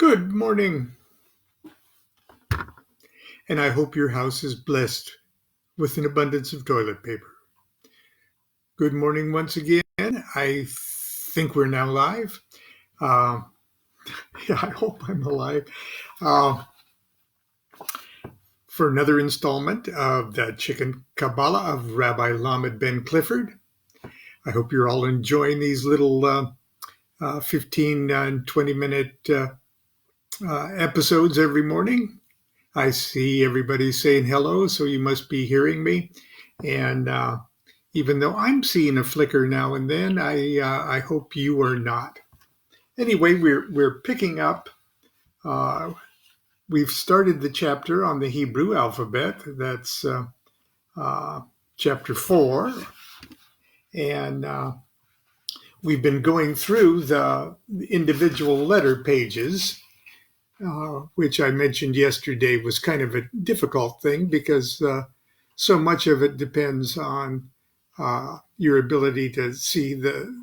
Good morning, and I hope your house is blessed with an abundance of toilet paper. Good morning once again. I think we're now live. Uh, yeah, I hope I'm alive. For another installment of the Chicken Qabalah of Rabbi Lamed ben Clifford. I hope you're all enjoying these little 15 and 20-minute episodes every morning. I see everybody saying hello, so you must be hearing me. And even though I'm seeing a flicker now and then, I hope you are not. Anyway, we're picking up. We've started the chapter on the Hebrew alphabet. That's chapter 4, and we've been going through the individual letter pages. Which I mentioned yesterday was kind of a difficult thing because so much of it depends on your ability to see the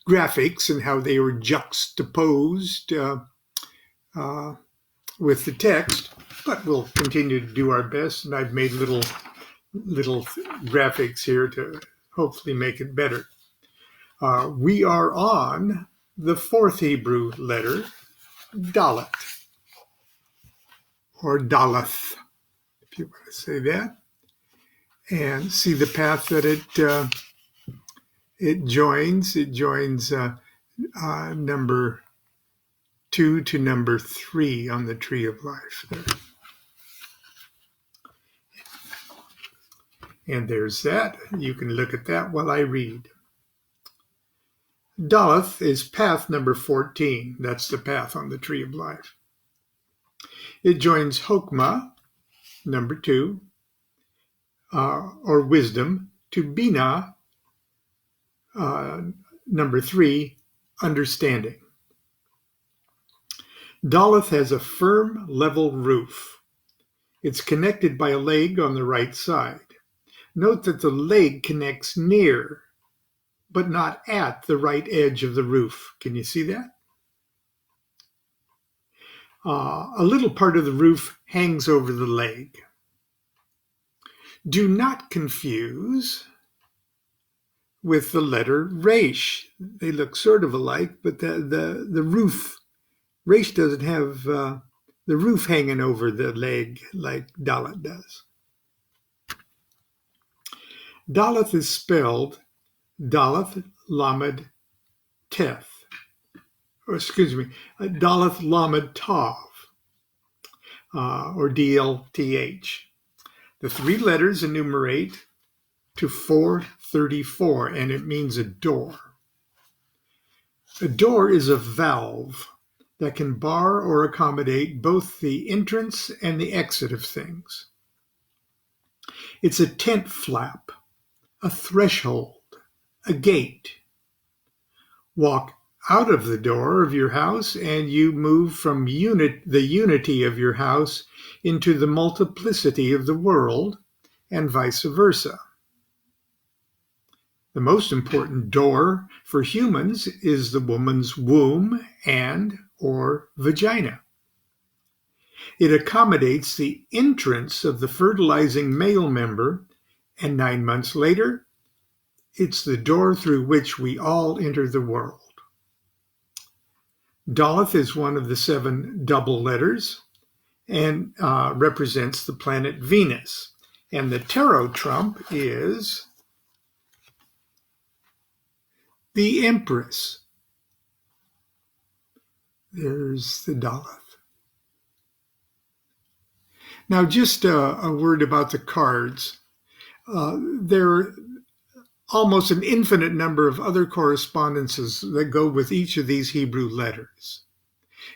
graphics and how they were juxtaposed with the text. But we'll continue to do our best, and I've made little graphics here to hopefully make it better. We are on the fourth Hebrew letter, Dalet. Or Daleth, if you want to say that, and see the path that it joins. It joins number 2 to number 3 on the tree of life there. And there's that. You can look at that while I read. Daleth is path number 14. That's the path on the tree of life. It joins Hokmah, number 2, or wisdom, to Binah, number 3, understanding. Daleth has a firm, level roof. It's connected by a leg on the right side. Note that the leg connects near, but not at the right edge of the roof. Can you see that? A little part of the roof hangs over the leg. Do not confuse with the letter Resh. They look sort of alike, but the roof, Resh doesn't have the roof hanging over the leg like Dalet does. Daleth is spelled Daleth Lamed Teth. Daleth Lamed Tav, or DLTH. The 3 letters enumerate to 434, and it means a door. A door is a valve that can bar or accommodate both the entrance and the exit of things. It's a tent flap, a threshold, a gate. Walk out of the door of your house, and you move from the unity of your house into the multiplicity of the world, and vice versa. The most important door for humans is the woman's womb or vagina. It accommodates the entrance of the fertilizing male member, and 9 months later, it's the door through which we all enter the world. Daleth is one of the 7 double letters and represents the planet Venus. And the tarot trump is the Empress. There's the Daleth. Now, just a word about the cards. There are almost an infinite number of other correspondences that go with each of these Hebrew letters,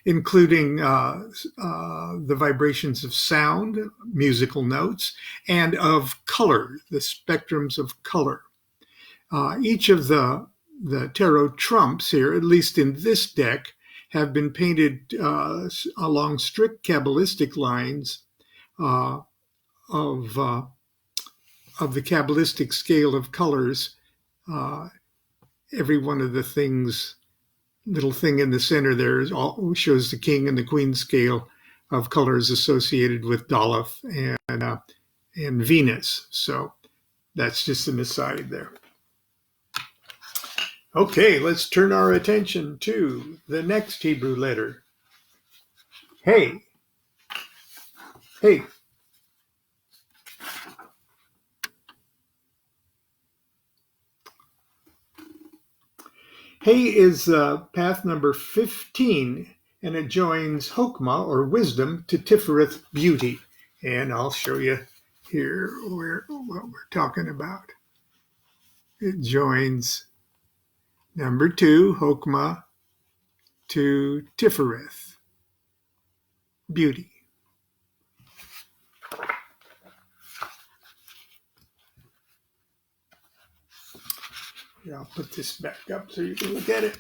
including the vibrations of sound, musical notes, and of color, the spectrums of color. Each of the tarot trumps here, at least in this deck, have been painted along strict Kabbalistic lines of the Kabbalistic scale of colors. Every one of the things little thing in the center there shows the king and the queen scale of colors associated with Daleth and Venus. So that's just an aside there. Okay, let's turn our attention to the next Hebrew letter. Hey. Hey. Hey is path number 15, and it joins Hokmah, or wisdom, to Tifereth, beauty. And I'll show you here what we're talking about. It joins number 2, Hokmah, to Tifereth, beauty. Here, I'll put this back up so you can look at it.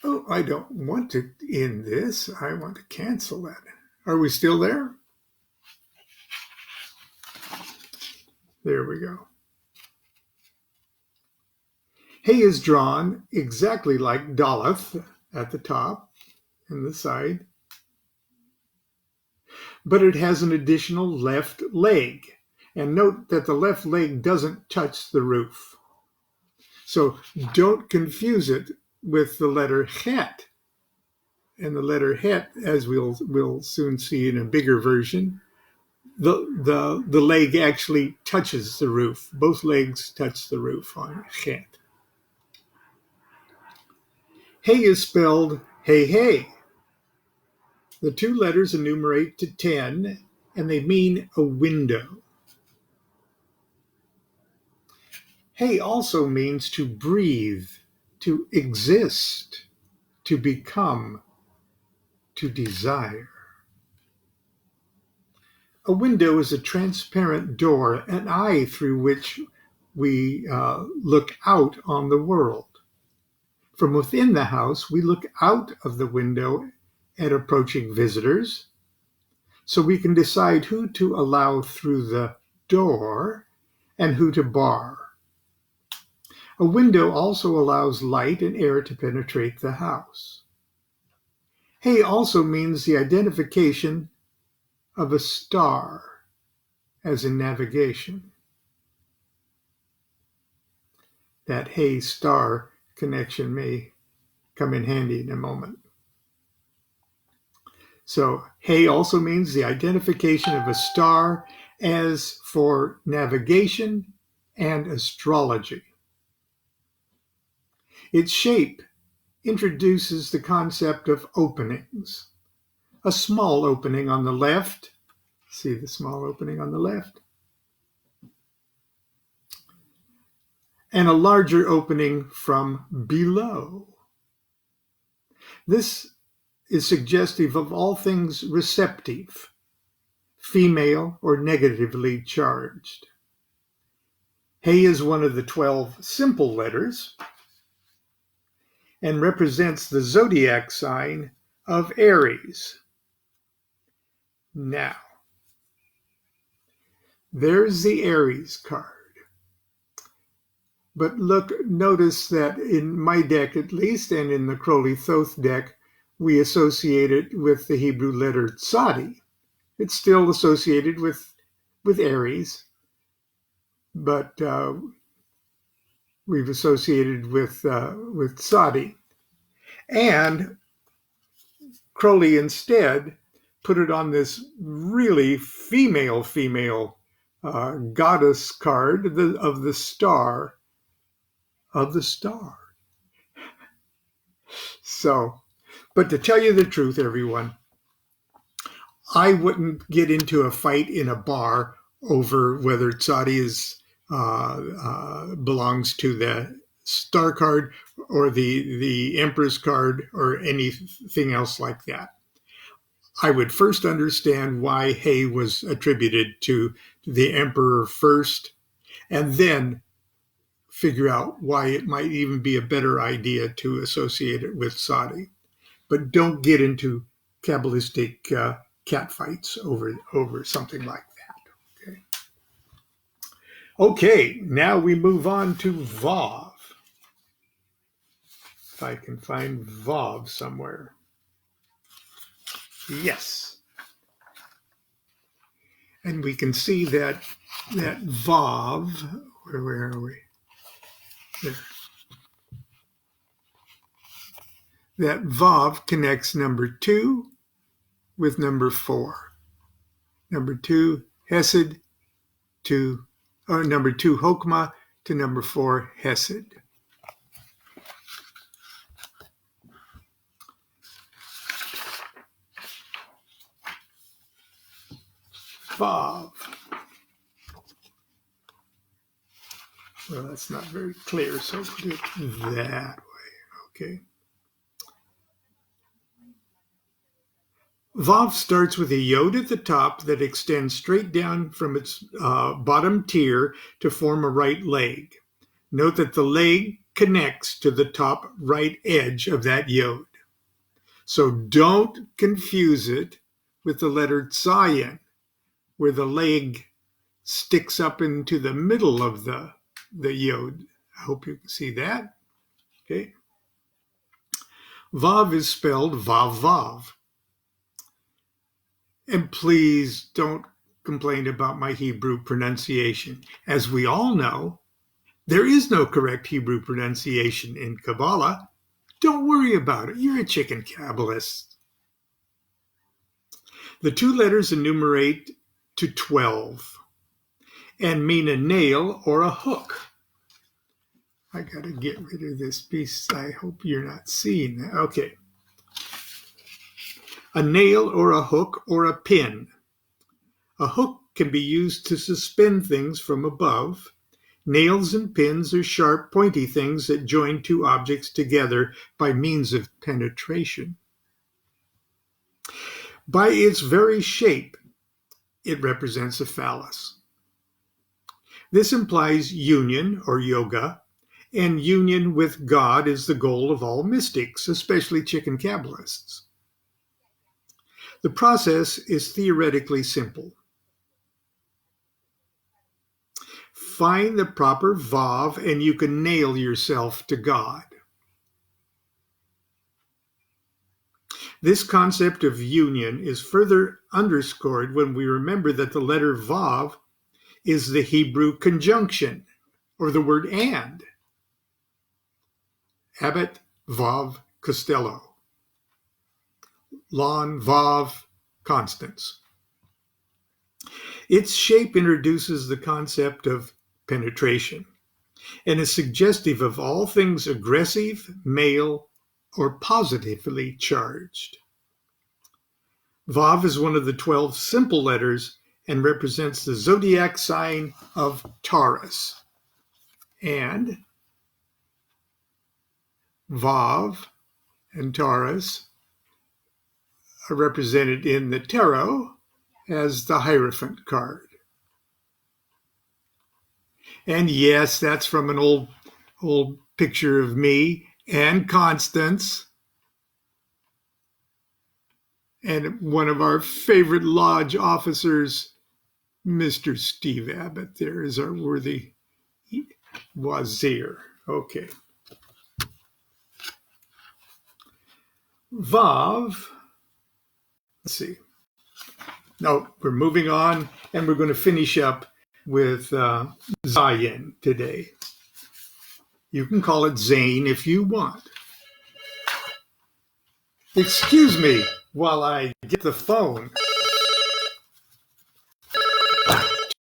Oh, I don't want to end this. I want to cancel that. Are we still there? There we go. Hey is drawn exactly like Daleth at the top and the side, but it has an additional left leg. And note that the left leg doesn't touch the roof. So don't confuse it with the letter Het. And the letter Het, as we'll soon see in a bigger version, the leg actually touches the roof. Both legs touch the roof on Het. Hey is spelled hey hey. The two letters enumerate to 10, and they mean a window. Hey also means to breathe, to exist, to become, to desire. A window is a transparent door, an eye through which we look out on the world. From within the house, we look out of the window at approaching visitors, so we can decide who to allow through the door and who to bar. A window also allows light and air to penetrate the house. Hey also means the identification of a star, as in navigation. That hey star connection may come in handy in a moment. So hey also means the identification of a star as for navigation and astrology. Its shape introduces the concept of openings. A small opening on the left. See the small opening on the left? And a larger opening from below. This is suggestive of all things receptive, female or negatively charged. Hey is one of the 12 simple letters and represents the zodiac sign of Aries. Now, there's the Aries card. But notice that in my deck at least, and in the Crowley-Thoth deck, we associate it with the Hebrew letter Tzadi. It's still associated with Aries, but we've associated with Tzadi. And Crowley instead put it on this really female goddess card of the star. So, but to tell you the truth, everyone, I wouldn't get into a fight in a bar over whether Tzadi belongs to the star card or the Empress card or anything else like that. I would first understand why Hey was attributed to the Emperor first, and then figure out why it might even be a better idea to associate it with Tzadi. But don't get into Kabbalistic catfights over something like that. Okay. Okay, now we move on to Vav. If I can find Vav somewhere. Yes. And we can see that Vav, where are we? There. That Vav connects number 2 with number 4. Number 2, Hesed, number 2, Hokmah, to number 4, Hesed. Vav. Well, that's not very clear, so put it that way. Okay. Vav starts with a yod at the top that extends straight down from its bottom tier to form a right leg. Note that the leg connects to the top right edge of that yod. So don't confuse it with the letter tzayin, where the leg sticks up into the middle of the yod. I hope you can see that. Okay. Vav is spelled Vav Vav. And please don't complain about my Hebrew pronunciation. As we all know, there is no correct Hebrew pronunciation in Qabalah. Don't worry about it. You're a chicken Kabbalist. The 2 letters enumerate to 12 and mean a nail or a hook. I got to get rid of this piece. I hope you're not seeing that. Okay. A nail or a hook or a pin. A hook can be used to suspend things from above. Nails and pins are sharp, pointy things that join 2 objects together by means of penetration. By its very shape, it represents a phallus. This implies union or yoga, and union with God is the goal of all mystics, especially chicken Kabbalists. The process is theoretically simple. Find the proper Vav and you can nail yourself to God. This concept of union is further underscored when we remember that the letter Vav is the Hebrew conjunction, or the word and. Abbot Vav Costello. Lon Vav Constance. Its shape introduces the concept of penetration and is suggestive of all things aggressive, male, or positively charged. Vav is one of the 12 simple letters and represents the zodiac sign of Taurus. And Vav and Taurus are represented in the tarot as the Hierophant card. And yes, that's from an old picture of me and Constance. And one of our favorite lodge officers, Mr. Steve Abbott, there is our worthy wazir. Okay. Vav. Let's see. No, we're moving on, and we're going to finish up with Zayin today. You can call it Zane if you want. Excuse me while I get the phone.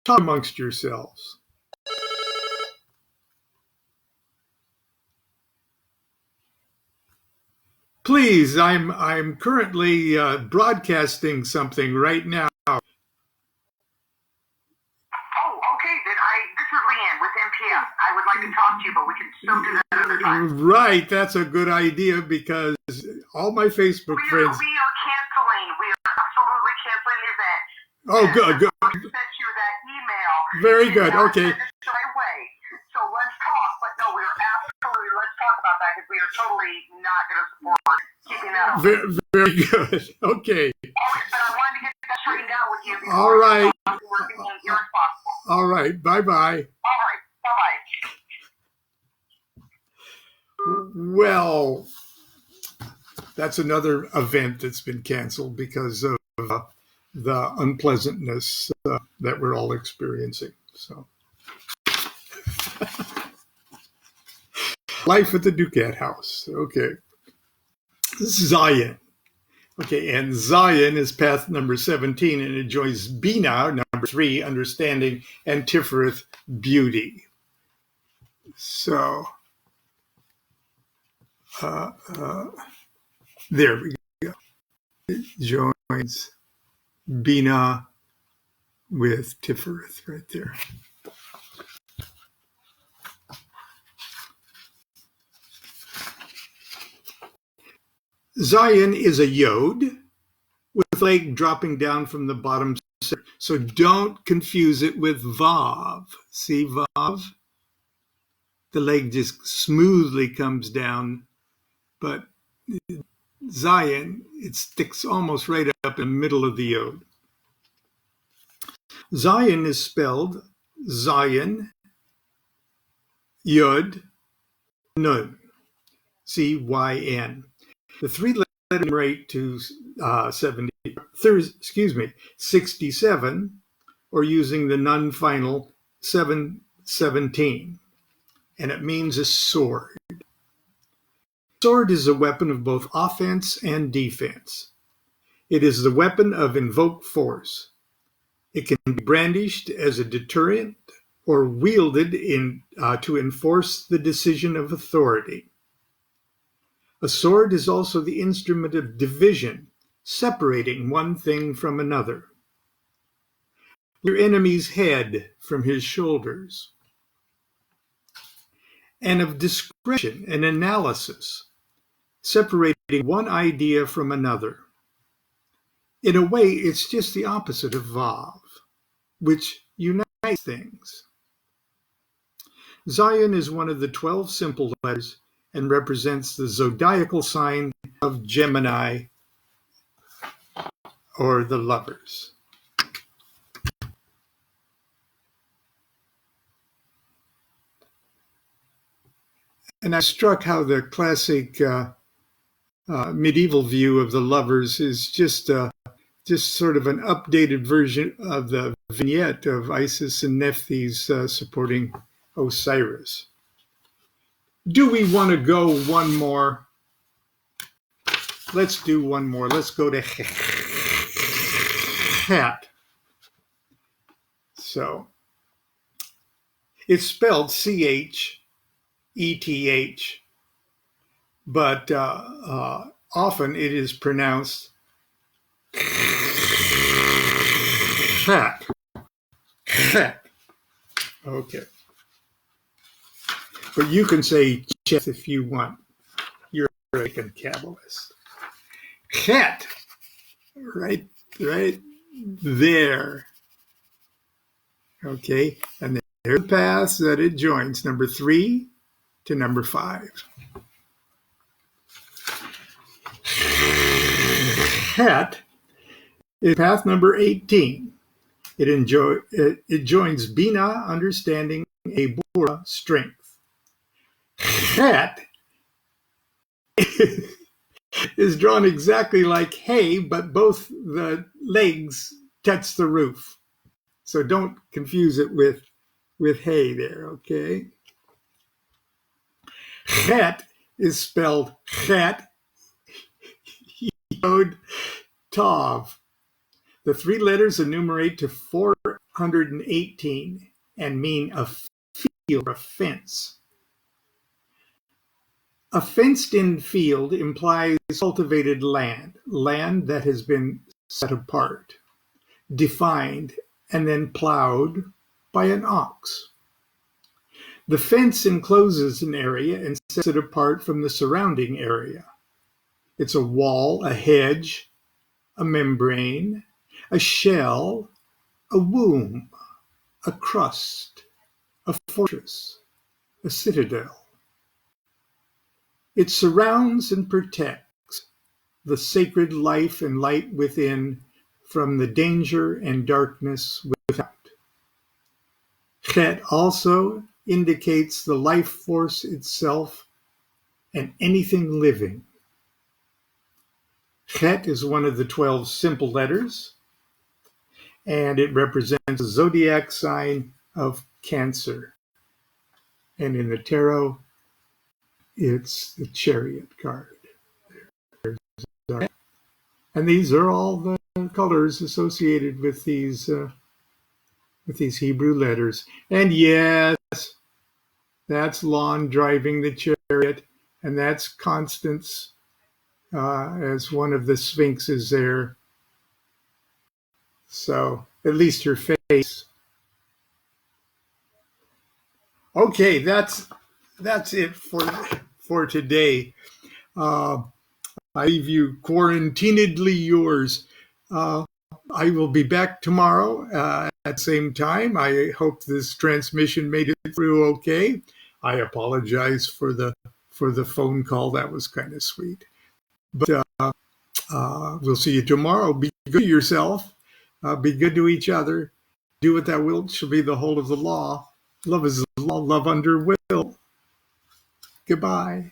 Talk amongst yourselves. Please, I'm currently broadcasting something right now. Oh, okay. This is Leanne with MPS. I would like to talk to you, but we can still do that another time. Right, that's a good idea because all my Facebook friends. We are canceling. We are absolutely canceling the event. Oh, good. I sent you that email. Very good. Okay. Right away. So let's talk. But no, let's talk about that because we are totally not going to support keeping that up. Very good. Okay. But I wanted to get that straightened out with you. All right. We're being irresponsible. All right. Bye-bye. All right. Bye-bye. Well, that's another event that's been canceled because of the unpleasantness that we're all experiencing. So, life at the DuQuette house. Okay. Zion. Okay, and Zion is path number 17, and it joins Bina, number 3, understanding, and Tiferet, beauty. So, there we go. It joins Bina with Tiferet right there. Zion is a yod with leg dropping down from the bottom. So don't confuse it with Vav. See Vav? The leg just smoothly comes down, but Zion, it sticks almost right up in the middle of the yod. Zion is spelled Zion, Yod, Nun, C-Y-N. The three-letter numerate to 67, or using the Nun final 717, and it means a sword. Sword is a weapon of both offense and defense. It is the weapon of invoked force. It can be brandished as a deterrent or wielded to enforce the decision of authority. A sword is also the instrument of division, separating one thing from another. Your enemy's head from his shoulders. And of discretion and analysis, separating one idea from another. In a way, it's just the opposite of Vav, which unites things. Zion is one of the 12 simple letters and represents the zodiacal sign of Gemini, or the lovers. And I'm struck how the classic medieval view of the lovers is just sort of an updated version of the vignette of Isis and Nephthys supporting Osiris. Do we want to go one more? Let's do one more. Let's go to Het. So it's spelled C-H-E-T-H, but often it is pronounced Het. Het. Okay. But you can say Chet if you want. You're a freaking Kabbalist. Het. Right there. Okay. And there's the paths that it joins, number 3 to number 5. Het is path number 18. It joins Bina, understanding, a Bora, strength. Het is drawn exactly like hay, but both the legs touch the roof. So don't confuse it with hay there, okay? Het is spelled Het, Yod, Tav. The 3 letters enumerate to 418 and mean a field or a fence. A fenced-in field implies cultivated land that has been set apart, defined, and then plowed by an ox. The fence encloses an area and sets it apart from the surrounding area. It's a wall, a hedge, a membrane, a shell, a womb, a crust, a fortress, a citadel. It surrounds and protects the sacred life and light within from the danger and darkness without. Chet also indicates the life force itself and anything living. Chet is one of the 12 simple letters, and it represents the zodiac sign of Cancer. And in the tarot, it's the Chariot card. And these are all the colors associated with these Hebrew letters. And yes, that's Lon driving the chariot, and that's Constance as one of the sphinxes there. So at least her face. Okay, that's it for today. I leave you quarantinedly yours. I will be back tomorrow at the same time. I hope this transmission made it through okay. I apologize for the phone call. That was kind of sweet. But we'll see you tomorrow. Be good to yourself. Be good to each other. Do what thou wilt shall be the whole of the law. Love is the law. Love under will. Goodbye.